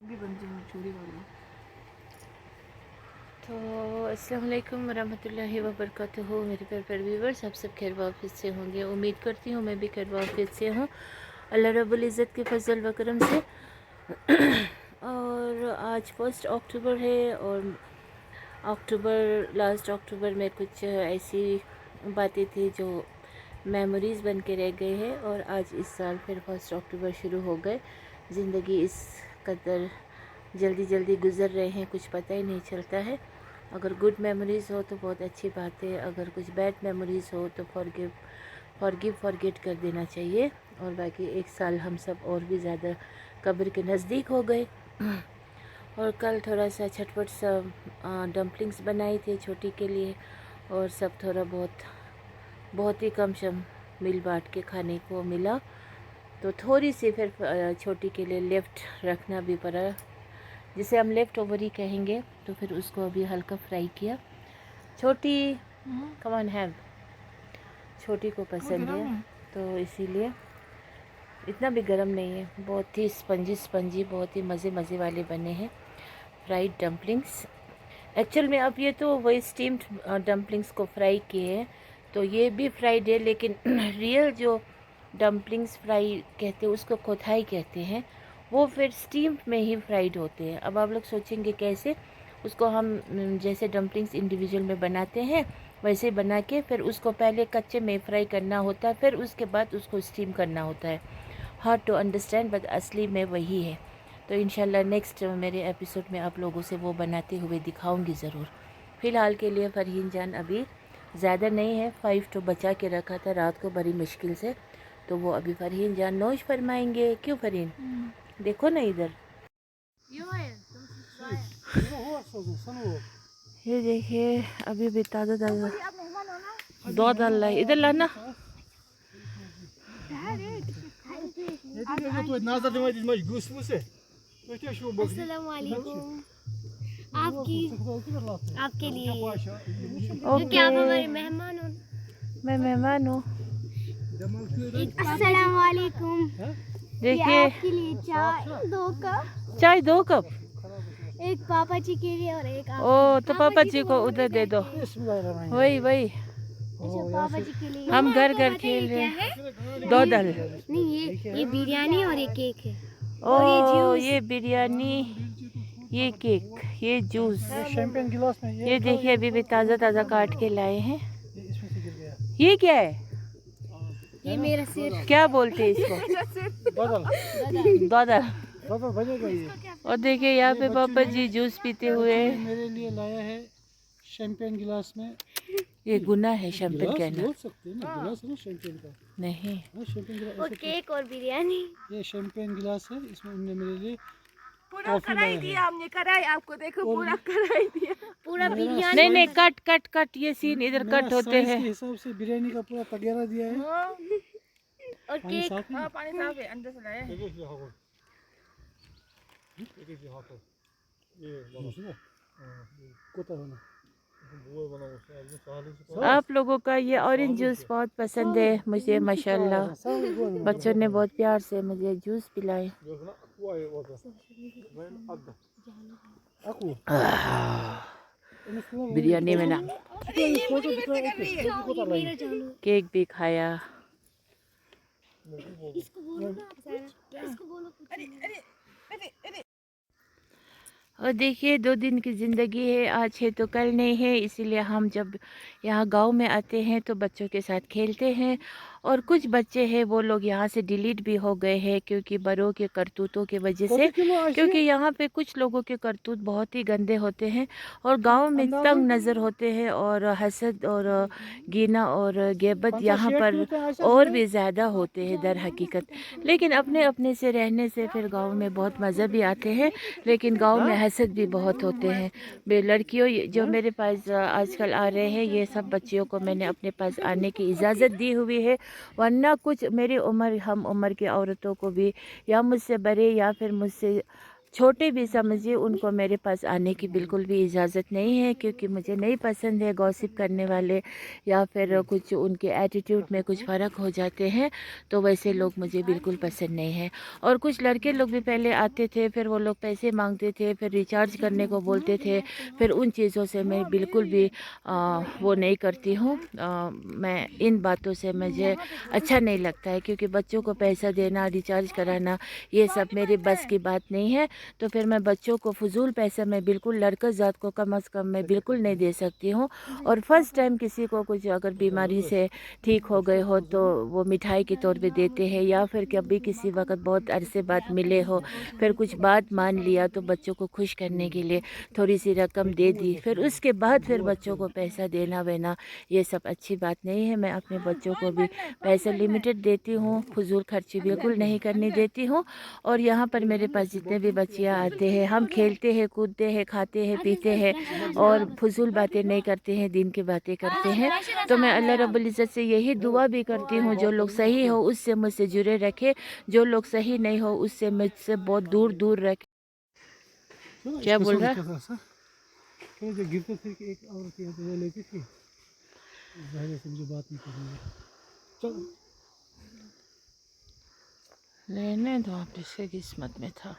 भी बनती है चूड़ी वाली। तो अस्सलाम वालेकुम रहमतुल्लाहि व बरकातुहू मेरे प्यारे व्यूवर्स, आप सब खैर वाफियत से होंगे। उम्मीद करती हूँ मैं भी खैर वाफियत से हूँ, अल्लाह रब्बुल इज़्ज़त के फजल व करम से। और आज 1 अक्टूबर है और लास्ट अक्टूबर में कुछ ऐसी बातें थी जो मेमोरीज़ बन के रह गए हैं। और आज इस साल फिर 1 अक्टूबर शुरू हो गए। ज़िंदगी इस कदर जल्दी जल्दी गुज़र रहे हैं, कुछ पता ही नहीं चलता है। अगर गुड मेमोरीज़ हो तो बहुत अच्छी बात है, अगर कुछ बैड मेमोरीज़ हो तो फॉरगेट कर देना चाहिए। और बाकी एक साल हम सब और भी ज़्यादा कब्र के नज़दीक हो गए। और कल थोड़ा सा छटपट सा डम्पलिंग्स बनाई थी छोटी के लिए, और सब थोड़ा बहुत ही कम शम मिल बांट के खाने को मिला। तो थोड़ी सी फिर छोटी के लिए लेफ़्ट रखना भी पड़ा, जिसे हम लेफ़्ट ओवर ही कहेंगे। तो फिर उसको अभी हल्का फ्राई किया। छोटी कम ऑन हैव, छोटी को पसंद है तो इसीलिए इतना भी गर्म नहीं है, बहुत ही स्पंजी बहुत ही मज़े वाले बने हैं फ्राइड डम्पलिंग्स। एक्चुअल में अब ये तो वही स्टीम्ड डम्पलिंग्स को फ्राई किए हैं, तो ये भी फ्राइड है, लेकिन रियल जो डम्पलिंग्स फ्राई कहते हैं उसको कोथाई कहते हैं, वो फिर स्टीम में ही फ्राइड होते हैं। अब आप लोग सोचेंगे कैसे, उसको हम जैसे डम्पलिंग्स इंडिविजुअल में बनाते हैं वैसे बना के फिर उसको पहले कच्चे में फ्राई करना होता है, फिर उसके बाद उसको स्टीम करना होता है। हार्ड टू अंडरस्टैंड बट असली में वही है। तो इंशाल्लाह नेक्स्ट मेरे एपिसोड में आप लोगों से वो बनाते हुए दिखाऊंगी ज़रूर। फ़िलहाल के लिए फरहीन जान अभी ज़्यादा नहीं है, 5 तो बचा के रखा था रात को बड़ी मुश्किल से, तो वो अभी फरहीन जान नोश फरमाएंगे। क्यों फरहीन, देखो ना इधर, ये देखिए अभी भी ताज़ा दो डाल रहा है, इधर लाना। आपके लिए ओके, आप हमारे मेहमान हो। मैं मेहमान हूँ। अस्सलाम वालेकुम। देखिए आपके लिए चाय 2 कप। एक पापा जी के लिए और एक ओ तो पापा जी को उधर दे दो। वही पापा जी के लिए। हम घर खेल रहे हैं। 2 दाल। नहीं, ये बिरयानी और ये केक है। ओ ये बिरयानी, ये केक, ये जूस, शैंपेन गिलास में ये देखिए अभी भी ताज़ा काट के लाए हैं। ये क्या है, ये मेरा सिर। क्या बोलते हैं इसको? दादा। बनेगा ये। और देखिए यहाँ पे पापा जी जूस पीते हुए। मेरे लिए लाया है शैंपेन गिलास में। ये गुनाह है शैंपेन कहना? बोल सकते हैं ना, गिलास है ना शैंपेन का। नहीं, शैंपेन गिलास। और केक और बिरयानी। ये शैंपेन गिलास है, इसमें उन्होंने मेरे लिए पूरा कराई दिया हमने, कराई आपको देखो, पूरा कराई दिया। पूरा बिरयानी। नहीं कट ये सीन इधर कट होते हैं। के हिसाब से बिरयानी का पूरा तगेरा दिया है। और केक। हाँ पानी साफ है, अंदर से लाया है। आप लोगों का ये ऑरेंज जूस बहुत पसंद है मुझे, माशाल्लाह। बच्चों ने बहुत प्यार से मुझे जूस पिलाए। बिरयानी में ना केक भी खाया। इसको बोलो ना, इसको बोलो कुछ। और देखिए 2 दिन की ज़िंदगी है, आज है तो कल नहीं है, इसीलिए हम जब यहाँ गांव में आते हैं तो बच्चों के साथ खेलते हैं। और कुछ बच्चे हैं वो लोग यहाँ से डिलीट भी हो गए हैं क्योंकि बड़ों के करतूतों की वजह से, क्योंकि यहाँ पे कुछ लोगों के करतूत बहुत ही गंदे होते हैं और गांव में तंग नज़र होते हैं, और हसद और गिना और गिबत यहाँ पर और भी ज़्यादा होते हैं दर हकीकत। लेकिन अपने अपने से रहने से फिर गाँव में बहुत मज़ा भी आते हैं, लेकिन गाँव में हसद भी बहुत होते हैं। लड़कियों जो मेरे पास आजकल आ रहे हैं, ये सब बच्चियों को मैंने अपने पास आने की इजाज़त दी हुई है, वरना कुछ मेरी उम्र हम उम्र की औरतों को भी या मुझसे बड़े या फिर मुझसे छोटे भी समझिए, उनको मेरे पास आने की बिल्कुल भी इजाज़त नहीं है, क्योंकि मुझे नहीं पसंद है गॉसिप करने वाले, या फिर कुछ उनके एटीट्यूड में कुछ फ़र्क हो जाते हैं, तो वैसे लोग मुझे बिल्कुल पसंद नहीं है। और कुछ लड़के लोग भी पहले आते थे, फिर वो लोग पैसे मांगते थे, फिर रिचार्ज करने को बोलते थे, फिर उन चीज़ों से मैं बिल्कुल भी वो नहीं करती हूँ। मैं इन बातों से मुझे अच्छा नहीं लगता है, क्योंकि बच्चों को पैसा देना, रिचार्ज कराना, ये सब मेरी बस की बात नहीं है। तो फिर मैं बच्चों को फजूल पैसा मैं बिल्कुल, लड़का ज़ात को कम अज़ कम मैं बिल्कुल नहीं दे सकती हूँ। और फर्स्ट टाइम किसी को कुछ अगर बीमारी से ठीक हो गए हो तो वो मिठाई के तौर पे देते हैं, या फिर कभी किसी वक्त बहुत अरसे बाद मिले हो, फिर कुछ बात मान लिया तो बच्चों को खुश करने के लिए थोड़ी सी रकम दे दी, फिर उसके बाद फिर बच्चों को पैसा देना वेना, ये सब अच्छी बात नहीं है। मैं अपने बच्चों को भी पैसा लिमिटेड देती हूँ, फजूल खर्ची बिल्कुल नहीं करने देती हूँ। और यहाँ पर मेरे पास जितने भी बच्चियाँ आते हैं, हम खेलते हैं, कूदते हैं, खाते हैं, पीते हैं, और फजूल बातें नहीं करते हैं, दिन की बातें करते हैं। तो मैं अल्लाह रब्बुल इज़्ज़त से यही दुआ भी करती हूँ, जो लोग सही हो उससे मुझसे जुड़े रखे, जो लोग सही नहीं हो उससे मुझसे बहुत दूर दूर रखे। क्या बोल रहा है? तो जो गिरते थे कि एक औरत यहाँ पे वो लेती थी, ज़ाहिर से मुझे बात नहीं करनी है। चलो लेने दो, आप जिसके किस्मत में था।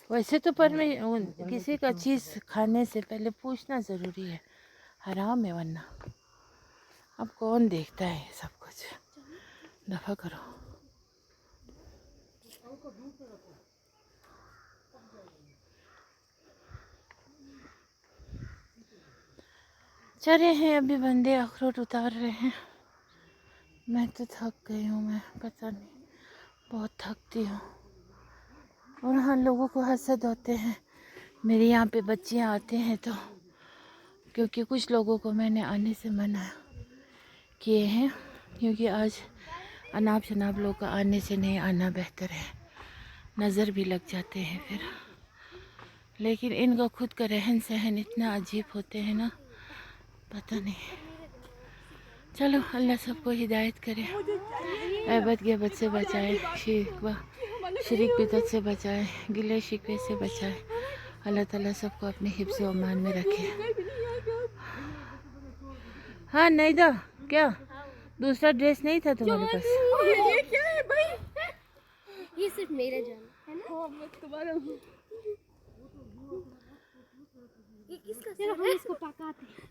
वैसे तो पर मैं किसी का चीज़ खाने से पहले पूछना ज़रूरी है, हराम है वरना। अब कौन देखता है ये सब कुछ, दफ़ा करो। चले हैं अभी बंदे अखरोट उतार रहे हैं। मैं तो थक गई हूँ, मैं पता नहीं, बहुत थकती हूँ। और हाँ, लोगों को हसद होते हैं मेरे यहाँ पे बच्चियाँ आते हैं तो, क्योंकि कुछ लोगों को मैंने आने से मना किए हैं, क्योंकि आज अनाप शनाप लोग का आने से नहीं आना बेहतर है, नज़र भी लग जाते हैं फिर। लेकिन इनका खुद का रहन सहन इतना अजीब होते हैं ना, पता नहीं। चलो, अल्लाह सबको हिदायत करे, ऐबत ग़ैबत से बचाए, शिरक बिदअत से बचाए, गिले शिकवे से बचाए। अल्लाह ताला सबको अपने हिफ्ज़ व अमान में रखे। हाँ नैदा, क्या दूसरा ड्रेस नहीं था तुम्हारे पास? ये क्या है भाई? ये सिर्फ मेरा जान है ना। हाँ, मैं तुम्हारा हूँ। ये किसका? चलो हम इसको पकाते हैं।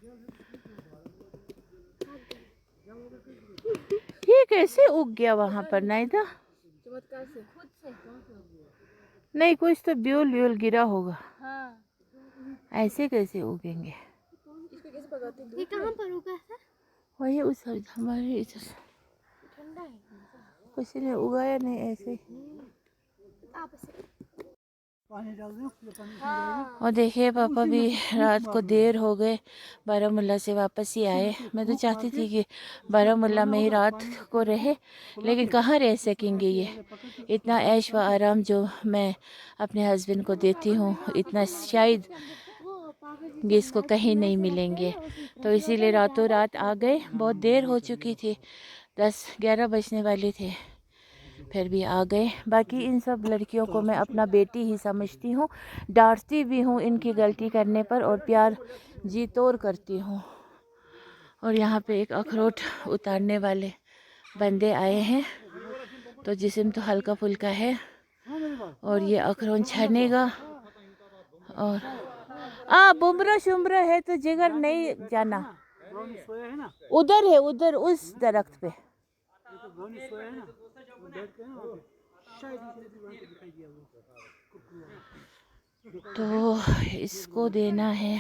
ये कैसे उग गया वहाँ पर नाइदा? चमत्कार से, खुद से। नहीं, कुछ तो ब्यूल व्यूल गिरा होगा। हाँ। ऐसे कैसे उगेंगे? इसको कैसे पकाते हैं? ये कहाँ पर उगा है? वही उस हमारे इधर ठंडा है। किसी ने उगाया नहीं, ऐसे ही। आप इसे पानी डाल दो, ये पानी से जाएगा। और देखिए पापा भी रात को देर हो गए, बारामूला से वापस ही आए। मैं तो चाहती थी कि बारामूला में ही रात को रहे, लेकिन कहाँ रह सकेंगे ये। इतना ऐश व आराम जो मैं अपने हस्बैंड को देती हूँ, इतना शायद इसको कहीं नहीं मिलेंगे। तो इसीलिए रातों रात आ गए। बहुत देर हो चुकी थी, 10-11 बजने वाले थे, फिर भी आ गए। बाकी इन सब लड़कियों को मैं अपना बेटी ही समझती हूँ, डांटती भी हूँ इनकी गलती करने पर, और प्यार जी तोड़ करती हूँ। और यहाँ पे एक अखरोट उतारने वाले बंदे आए हैं, तो जिस्म तो हल्का फुल्का है, और ये अखरोट छानेगा। और बुमरा शुमरा है तो जिगर नहीं जाना, ब्राउनी सोया है ना, उधर है, उधर उस दरख्त पे। ये तो ब्राउनी सोया है ना, वो बैठ के ना वहाँ पे, शायद इसने भी वहाँ पे दिखाई दिया वो। तो इसको देना है,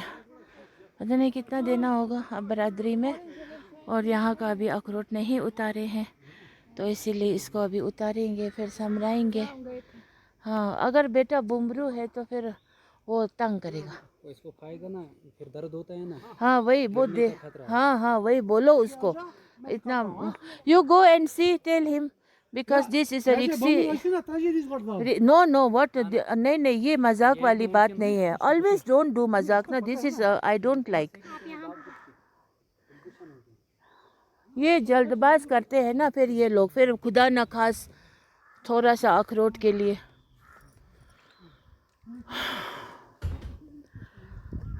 पता नहीं कितना देना होगा अब बरादरी में। और यहाँ का अभी अखरोट नहीं उतारे हैं, तो इसीलिए इसको अभी उतारेंगे, फिर समराएंगे। हाँ, अगर बेटा बुमरू है तो फिर वो तंग करेगा। तो इसको खाएगा ना, फिर दर्द होता है ना। हाँ वही वो दे, हाँ हाँ वही बोलो उसको इतना। You go and see, tell him, because this is a रिक्सी। नो नो व्हाट, नहीं नहीं, ये मजाक वाली बात नहीं है। ऑलवेज डोंट डू मजाक ना, this is I don't like. ये जल्दबाज करते हैं ना फिर ये लोग, फिर खुदा न खास थोड़ा सा अखरोट के लिए।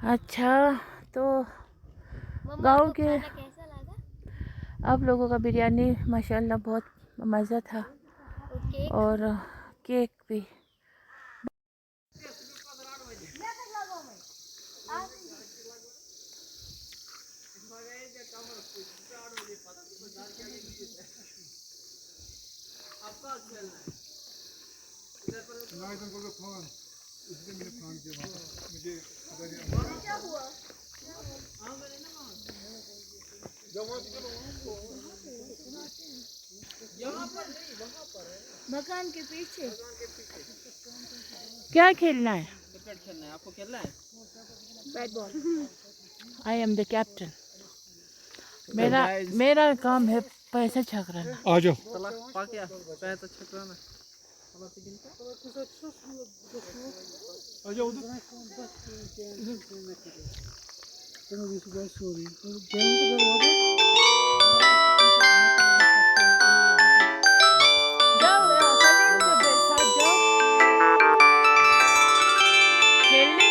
अच्छा, तो मम्मा गांव को के खाना कैसा लगा? आप लोगों का बिरयानी माशाल्लाह बहुत मज़ा था, ओके। और केक भी। मकान के पीछे। क्या खेलना है? क्रिकेट खेलना है, आपको खेलना है? Bat ball. I am the captain. मेरा काम है पैसा छकराना। आ जाओ। आ जाओ उधर। जाओ सलीम के साथ जाओ खेलने।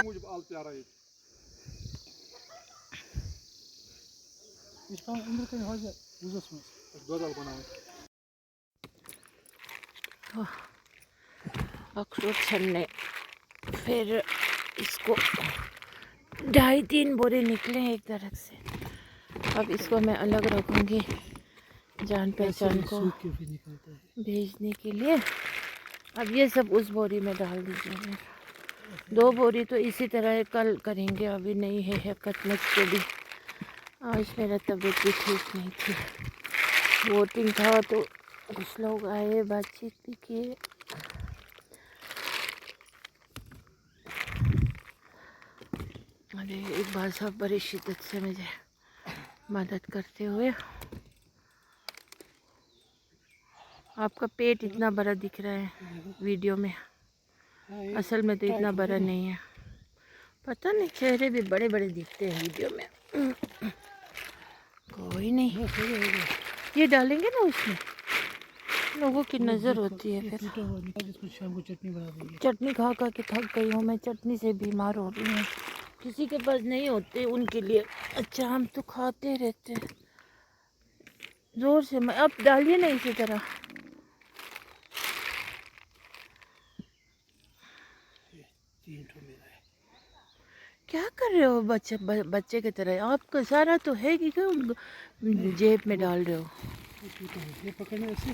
मुझे आल प्यारा है। इसका अंदर कहीं हो जाए, उसमें दो दाल बनाओ। अखरोट छलने, फिर इसको 2.5-3 बोरे निकले एक दरख्त से। अब इसको मैं अलग रखूँगी जान पहचान को भेजने के लिए। अब ये सब उस बोरी में डाल दीजिए। 2 बोरी तो इसी तरह कल करेंगे, अभी नहीं है हरकत मुझको भी। आज मेरा तबीयत भी ठीक नहीं थी, वोटिंग था तो कुछ लोग आए, बातचीत भी किए। अरे एक बार सब बड़ी शिद्दत से मुझे मदद करते हुए। आपका पेट इतना बड़ा दिख रहा है वीडियो में, असल में तो इतना बड़ा नहीं है। पता नहीं, चेहरे भी बड़े बड़े दिखते हैं वीडियो में। कोई नहीं, ये डालेंगे ना उसमें, लोगों की नज़र होती है। फिर शाम को चटनी बना देंगे। चटनी खा खा के थक गई हूँ मैं, चटनी से बीमार हो रही हूँ। किसी के पास नहीं होते उनके लिए अच्छा, हम तो खाते रहते हैं ज़ोर से। अब डालिए ना इसी तरह। क्या कर रहे हो बच्चे की तरह? आपका सारा तो है कि क्या जेब में डाल रहे हो? ये पकड़ना ऐसे।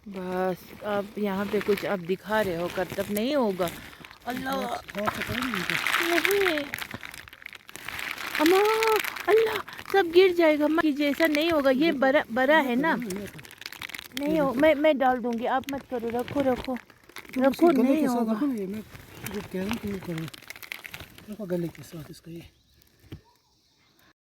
बस आप यहाँ पे कुछ आप दिखा रहे हो, करतब नहीं होगा। अल्लाह नहीं, अम्मा अल्लाह सब गिर जाएगा। अम्मा कीजिए, ऐसा नहीं होगा, ये बड़ा बड़ा है ना। नहीं हो, मैं डाल दूंगी, आप मत करो, रखो रखो रखो, नहीं होगा। मैं जो कह रहा हूँ, गले के साथ इसका ये